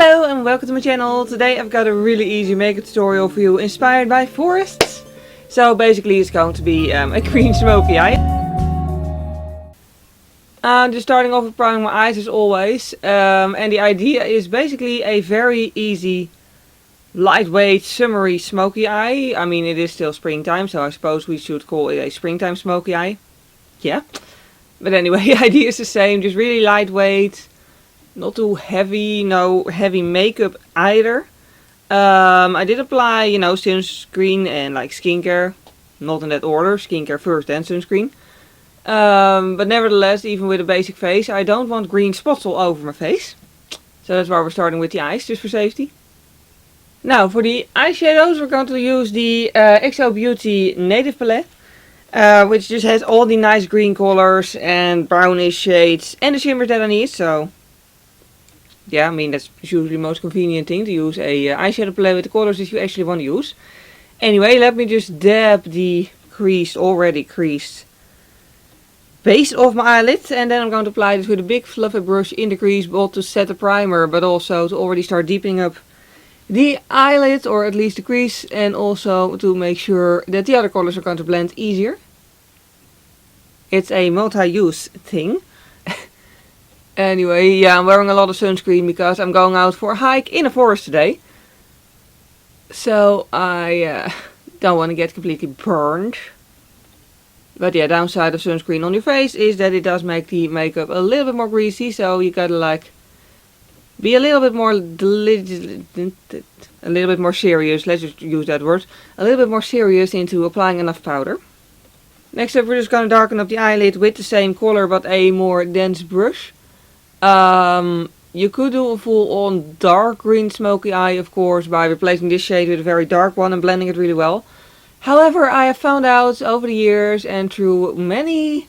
Hello and welcome to my channel. Today I've got a really easy makeup tutorial for you inspired by forests. So basically it's going to be a green smoky eye. Just starting off with priming my eyes as always. And the idea is basically a very easy, lightweight, summery smoky eye. I mean, it is still springtime, so I suppose we should call it a springtime smoky eye. Yeah. But anyway, the idea is the same, just really lightweight. Not too heavy, no heavy makeup either. I did apply, you know, sunscreen and like skincare. Not in that order, skincare first then sunscreen. But nevertheless, even with a basic face, I don't want green spots all over my face. So that's why we're starting with the eyes, just for safety. Now, for the eyeshadows, we're going to use the xoBeauty Native Palette. Which just has all the nice green colors and brownish shades and the shimmers that I need, so... yeah, I mean, that's usually the most convenient thing, to use a eyeshadow palette with the colors that you actually want to use. Anyway, let me just dab the already creased base of my eyelid. And then I'm going to apply this with a big fluffy brush in the crease, both to set the primer, but also to already start deepening up the eyelid, or at least the crease. And also to make sure that the other colors are going to blend easier. It's a multi-use thing. Anyway, yeah, I'm wearing a lot of sunscreen because I'm going out for a hike in a forest today. So I don't want to get completely burned. But yeah, downside of sunscreen on your face is that it does make the makeup a little bit more greasy. So you gotta like be a little bit more serious. Let's just use that word. A little bit more serious into applying enough powder. Next up, we're just going to darken up the eyelid with the same color but a more dense brush. You could do a full-on dark green smoky eye, of course, by replacing this shade with a very dark one and blending it really well. However, I have found out over the years and through many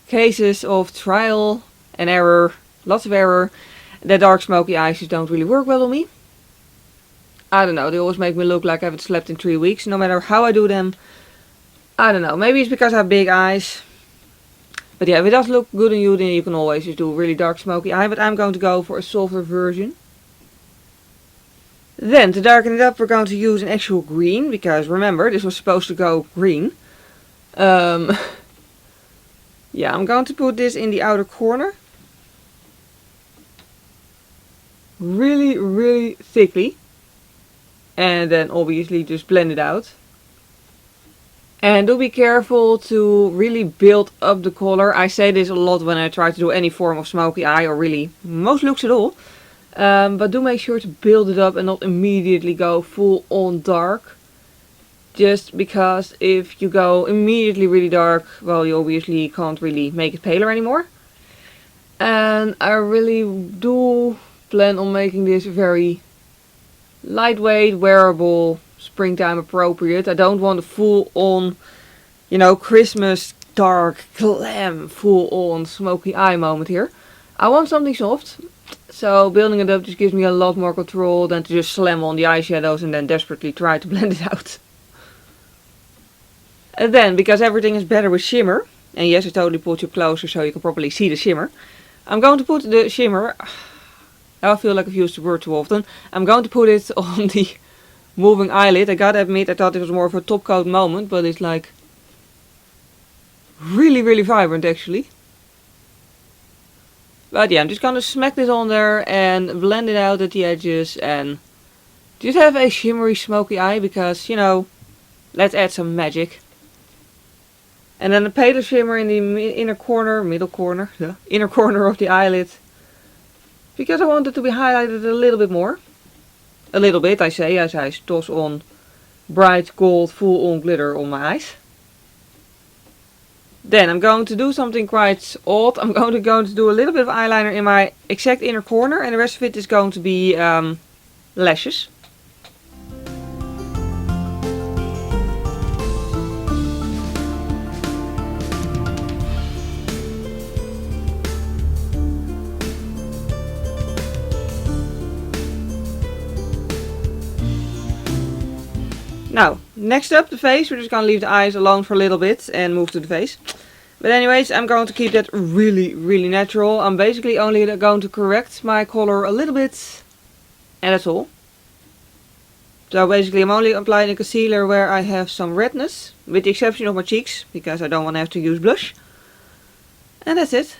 cases of trial and error, lots of error, that dark smoky eyes just don't really work well on me. I don't know, they always make me look like I haven't slept in 3 weeks, no matter how I do them. I don't know, maybe it's because I have big eyes. But yeah, if it does look good on you, then you can always just do a really dark smoky eye. But I'm going to go for a softer version. Then, to darken it up, we're going to use an actual green. Because remember, this was supposed to go green. Yeah, I'm going to put this in the outer corner. Really, really thickly. And then obviously just blend it out. And do be careful to really build up the color. I say this a lot when I try to do any form of smoky eye, or really most looks at all. But do make sure to build it up and not immediately go full on dark. Just because if you go immediately really dark, well, you obviously can't really make it paler anymore. And I really do plan on making this very lightweight, wearable, springtime appropriate. I don't want a full on, you know, Christmas dark glam full on smoky eye moment here. I want something soft. So building it up just gives me a lot more control than to just slam on the eyeshadows and then desperately try to blend it out. And then, because everything is better with shimmer, and yes, I totally pulled you closer so you can properly see the shimmer. I'm going to put the shimmer, I feel like I've used the word too often. I'm going to put it on the moving eyelid. I gotta admit, I thought it was more of a top coat moment, but it's like really, really vibrant actually. But yeah, I'm just gonna smack this on there and blend it out at the edges and just have a shimmery smoky eye because, you know, let's add some magic. And then a paler shimmer in the inner corner of the eyelid. Because I want it to be highlighted a little bit more. A little bit, I say, as I toss on bright gold full on glitter on my eyes. Then I'm going to do something quite odd. I'm going to do a little bit of eyeliner in my exact inner corner. And the rest of it is going to be lashes. Now, next up, the face. We're just going to leave the eyes alone for a little bit and move to the face. But anyways, I'm going to keep that really, really natural. I'm basically only going to correct my color a little bit And that's all. So basically I'm only applying a concealer where I have some redness, with the exception of my cheeks, because I don't want to have to use blush. And that's it.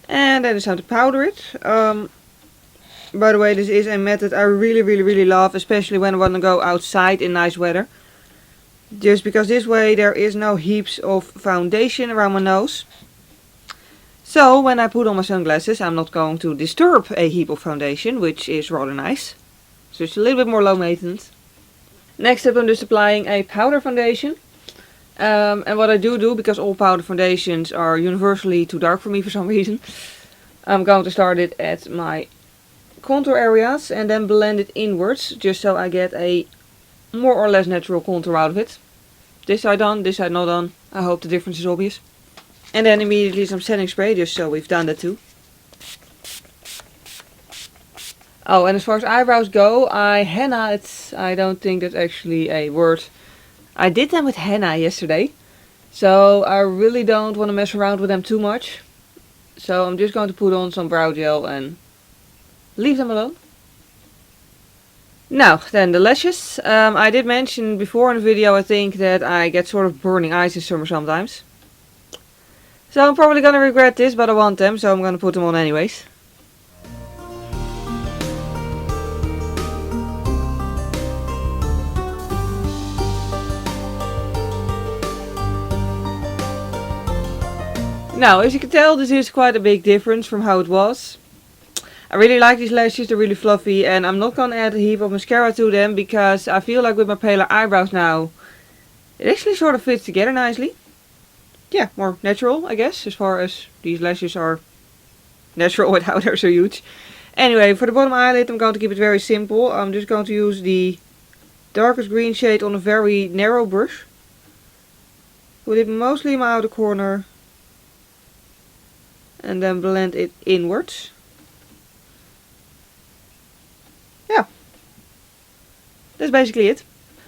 And then it's time to powder it. By the way, this is a method I really love, especially when I want to go outside in nice weather. Just because this way there is no heaps of foundation around my nose. So when I put on my sunglasses, I'm not going to disturb a heap of foundation, which is rather nice. So it's a little bit more low maintenance. Next up I'm just applying a powder foundation. And what I do, because all powder foundations are universally too dark for me for some reason, I'm going to start it at my contour areas and then blend it inwards, just so I get a more or less natural contour out of it. This side done, this side not done. I hope the difference is obvious. And then immediately some setting spray, just so we've done that too. Oh, and as far as eyebrows go, I don't think that's actually a word. I did them with henna yesterday, so I really don't want to mess around with them too much. So I'm just going to put on some brow gel and leave them alone. Now, then the lashes. I did mention before in the video, I think, that I get sort of burning eyes in summer sometimes. So I'm probably going to regret this, but I want them, so I'm going to put them on anyways. Now, as you can tell, this is quite a big difference from how it was. I really like these lashes, they're really fluffy, and I'm not going to add a heap of mascara to them because I feel like with my paler eyebrows now, it actually sort of fits together nicely. Yeah, more natural, I guess, as far as these lashes are natural without they're so huge. Anyway, for the bottom eyelid I'm going to keep it very simple. I'm just going to use the darkest green shade on a very narrow brush. Put it mostly in my outer corner. And then blend it inwards. Yeah. That's basically it.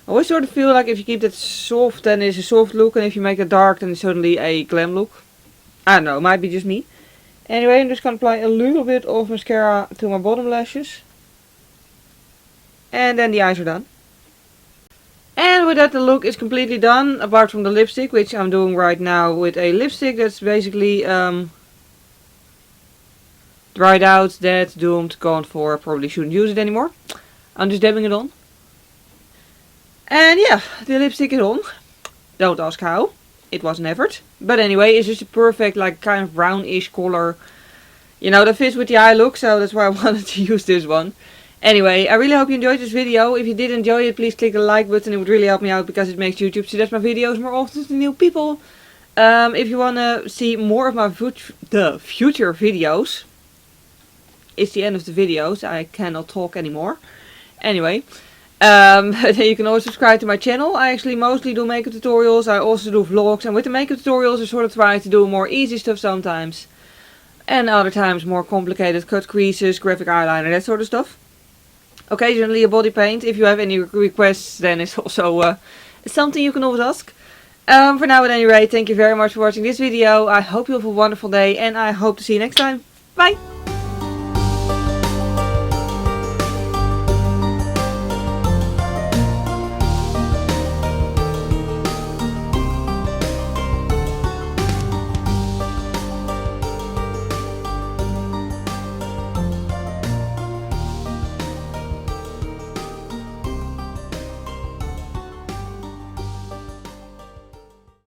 I always sort of feel like if you keep that soft, then it's a soft look. And if you make it dark, then it's suddenly a glam look. I don't know, it might be just me. Anyway, I'm just going to apply a little bit of mascara to my bottom lashes. And then the eyes are done. And with that the look is completely done. Apart from the lipstick, which I'm doing right now with a lipstick that's basically dried out, that's doomed, gone for, probably shouldn't use it anymore. I'm just dabbing it on. And yeah, the lipstick is on. Don't ask how. It was an effort. But anyway, it's just a perfect, like, kind of brownish color. You know, that fits with the eye look, so that's why I wanted to use this one. Anyway, I really hope you enjoyed this video. If you did enjoy it, please click the like button. It would really help me out because it makes YouTube suggest my videos more often to new people. If you want to see more of my future videos, it's the end of the videos. I cannot talk anymore. Anyway, then you can always subscribe to my channel. I actually mostly do makeup tutorials. I also do vlogs. And with the makeup tutorials I sort of try to do more easy stuff sometimes. And other times more complicated cut creases, graphic eyeliner, that sort of stuff. Occasionally a body paint. If you have any requests, then it's also something you can always ask. For now at any rate, thank you very much for watching this video. I hope you have a wonderful day and I hope to see you next time. Bye!